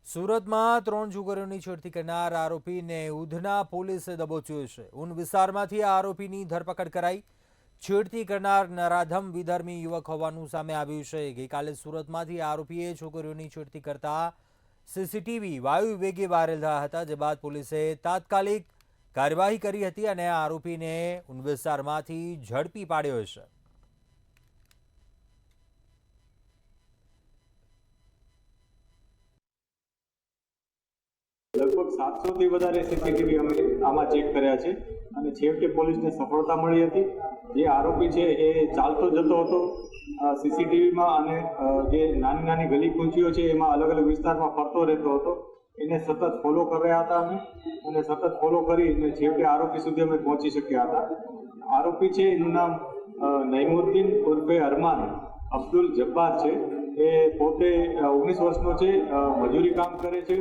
સુરતમાં 3 છોકરીઓની છેડતી કરનાર આરોપીને ઉધના પોલીસે દબોચ્યો છે। ઉન વિસ્તારમાંથી આ આરોપીની ધરપકડ કરાઈ। છેડતી કરનાર નરાધમ વિધર્મી યુવક હોવાનું સામે આવ્યું છે। ગઈકાલે સુરતમાંથી આરોપીએ છોકરીઓની છેડતી કરતા સીસીટીવી વાયુ વેગે વાયરલ થયા હતા, જે બાદ પોલીસે તાત્કાલિક કાર્યવાહી કરી હતી અને આરોપીને ઉન વિસ્તારમાંથી ઝડપી પાડ્યો છે। लगभग 700 થી વધારે સીસીટીવી અમે આમાં ચેક કર્યા છે અને છેવટે પોલીસને સફળતા મળી હતી। જે આરોપી છે એ ચાલતો જતો હતો સીસીટીવીમાં અને જે નાની નાની ગલી કૂંચીઓ છે એમાં અલગ અલગ વિસ્તારમાં ફરતો રહેતો હતો। એને સતત ફોલો કરી રહ્યા હતા અમે અને સતત ફોલો કરીને છેવટે આરોપી સુધી અમે પહોંચી શક્યા હતા। આરોપી છે એનું નામ નઈમુદ્દીન ઉર્ફે અરમાન અબ્દુલ જબ્બાર છે। એ પોતે 19 વર્ષનો છે, મજૂરી કામ કરે છે।